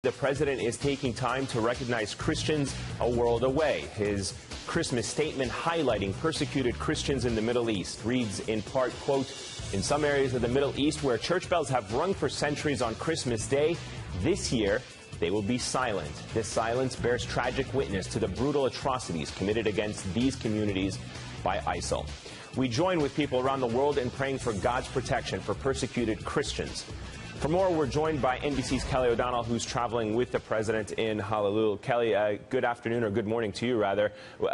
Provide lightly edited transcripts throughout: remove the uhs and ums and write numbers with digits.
The president is taking time to recognize Christians a world away. His Christmas statement highlighting persecuted Christians in the Middle East reads in part, quote, "In some areas of the Middle East where church bells have rung for centuries on Christmas Day, this year they will be silent. This silence bears tragic witness to the brutal atrocities committed against these communities by ISIL." We join with people around the world in praying for God's protection for persecuted Christians. For more, we're joined by NBC's Kelly O'Donnell, who's traveling with the president in Honolulu. Kelly, good afternoon, or good morning to you, rather.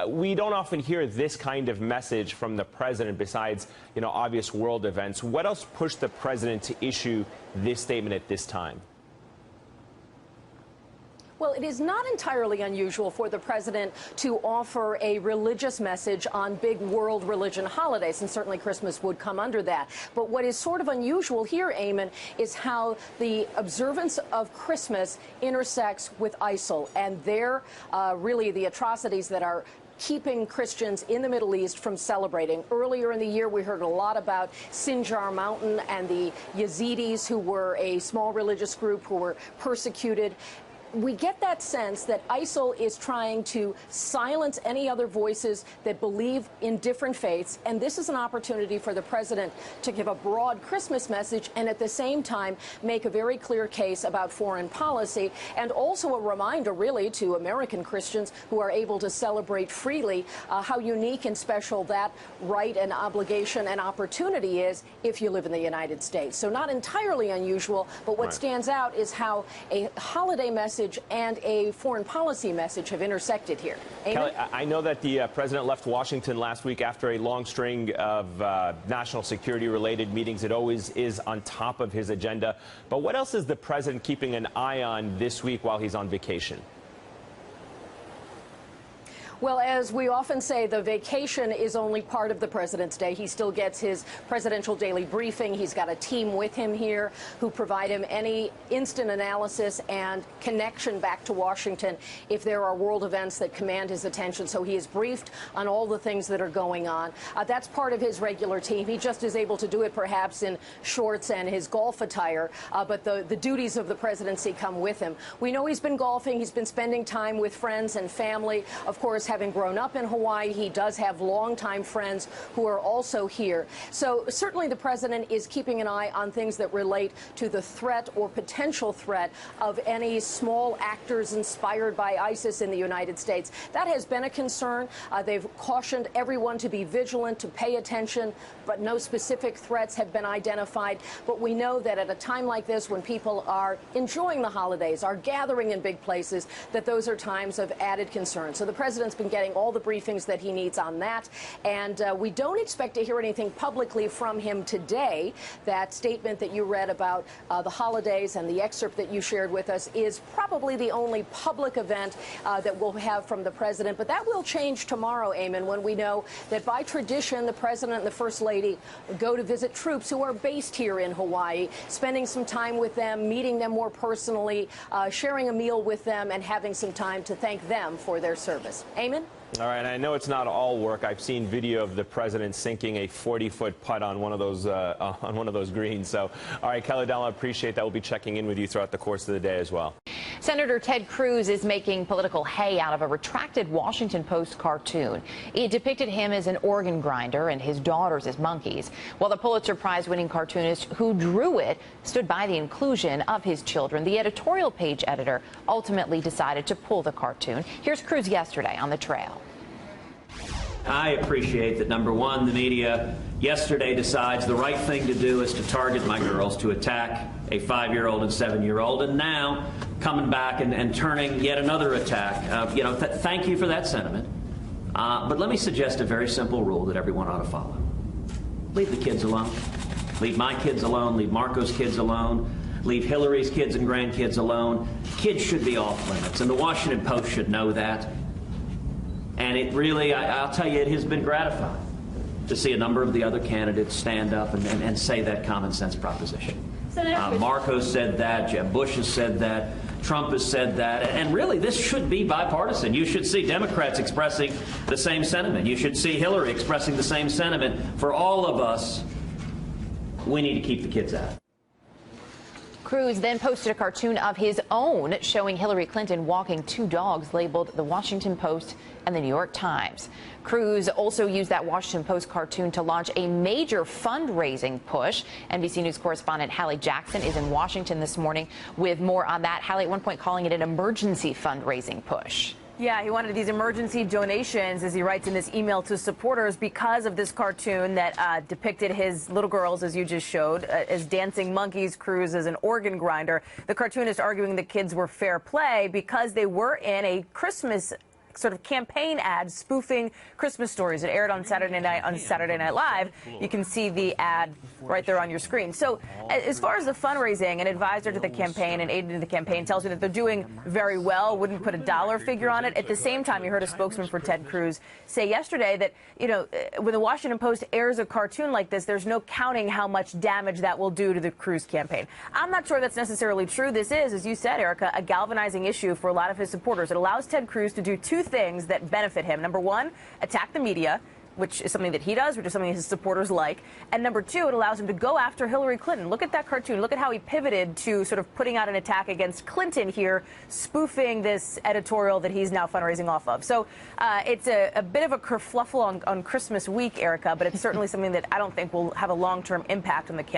We don't often hear this kind of message from the president besides, obvious world events. What else pushed the president to issue this statement at this time? Well, it is not entirely unusual for the president to offer a religious message on big world religion holidays, and certainly Christmas would come under that. But what is sort of unusual here, Eamon, is how the observance of Christmas intersects with ISIL and really the atrocities that are keeping Christians in the Middle East from celebrating. Earlier in the year, we heard a lot about Sinjar Mountain and the Yazidis, who were a small religious group who were persecuted. We get that sense that ISIL is trying to silence any other voices that believe in different faiths, and this is an opportunity for the president to give a broad Christmas message and at the same time make a very clear case about foreign policy, and also a reminder really to American Christians who are able to celebrate freely how unique and special that right and obligation and opportunity is if you live in the United States. So not entirely unusual, but what stands out is how a holiday message and a foreign policy message have intersected here. Kelly, I know that the president left Washington last week after a long string of national security-related meetings. It always is on top of his agenda. But what else is the president keeping an eye on this week while he's on vacation? Well, as we often say, the vacation is only part of the president's day. He still gets his presidential daily briefing. He's got a team with him here who provide him any instant analysis and connection back to Washington if there are world events that command his attention. So he is briefed on all the things that are going on. That's part of his regular team. He just is able to do it perhaps in shorts and his golf attire, but the duties of the presidency come with him. We know he's been golfing. He's been spending time with friends and family. Of course, having grown up in Hawaii, he does have longtime friends who are also here. So certainly the president is keeping an eye on things that relate to the threat or potential threat of any small actors inspired by ISIS in the United States. That has been a concern. They've cautioned everyone to be vigilant, to pay attention, but no specific threats have been identified. But we know that at a time like this, when people are enjoying the holidays, are gathering in big places, that those are times of added concern. So the president's been getting all the briefings that he needs on that, and we don't expect to hear anything publicly from him today. That statement that you read about the holidays and the excerpt that you shared with us is probably the only public event that we'll have from the president, but that will change tomorrow, Eamon, when we know that by tradition the president and the First Lady go to visit troops who are based here in Hawaii, spending some time with them, meeting them more personally, sharing a meal with them, and having some time to thank them for their service. Eamon? All right, and I know it's not all work. I've seen video of the president sinking a 40-foot putt on one of those greens. So, all right, Kelly O'Donnell, I appreciate that. We'll be checking in with you throughout the course of the day as well. Senator Ted Cruz is making political hay out of a retracted Washington Post cartoon. It depicted him as an organ grinder and his daughters as monkeys. While the Pulitzer Prize-winning cartoonist who drew it stood by the inclusion of his children, the editorial page editor ultimately decided to pull the cartoon. Here's Cruz yesterday on the trail. I appreciate that, number one, the media yesterday decides the right thing to do is to target my girls, to attack a 5-year-old and 7-year-old, and now coming back and turning yet another attack. Thank you for that sentiment. But let me suggest a very simple rule that everyone ought to follow. Leave the kids alone. Leave my kids alone. Leave Marco's kids alone. Leave Hillary's kids and grandkids alone. Kids should be off limits, and the Washington Post should know that. And it really, I'll tell you, it has been gratifying to see a number of the other candidates stand up and say that common sense proposition. Marcos said that, Jeb Bush has said that, Trump has said that, and really this should be bipartisan. You should see Democrats expressing the same sentiment. You should see Hillary expressing the same sentiment. For all of us, we need to keep the kids out. Cruz then posted a cartoon of his own showing Hillary Clinton walking two dogs labeled The Washington Post and The New York Times. Cruz also used that Washington Post cartoon to launch a major fundraising push. NBC News correspondent Hallie Jackson is in Washington this morning with more on that. Hallie, at one point calling it an emergency fundraising push. Yeah, he wanted these emergency donations, as he writes in this email to supporters, because of this cartoon that depicted his little girls, as you just showed, as dancing monkeys, Cruz as an organ grinder. The cartoonist arguing the kids were fair play because they were in a Christmas sort of campaign ad spoofing Christmas stories. It aired on Saturday night on Saturday Night Live. You can see the ad right there on your screen. So as far as the fundraising, an advisor to the campaign and aide to the campaign tells me that they're doing very well, wouldn't put a dollar figure on it. At the same time, you heard a spokesman for Ted Cruz say yesterday that, you know, when the Washington Post airs a cartoon like this, there's no counting how much damage that will do to the Cruz campaign. I'm not sure that's necessarily true. This is, as you said, Erica, a galvanizing issue for a lot of his supporters. It allows Ted Cruz to do two things that benefit him. Number one, attack the media, which is something that he does, which is something his supporters like. And number two, it allows him to go after Hillary Clinton. Look at that cartoon. Look at how he pivoted to sort of putting out an attack against Clinton here, spoofing this editorial that he's now fundraising off of. So it's a bit of a kerfluffle on Christmas week, Erica, but it's certainly something that I don't think will have a long-term impact on the campaign.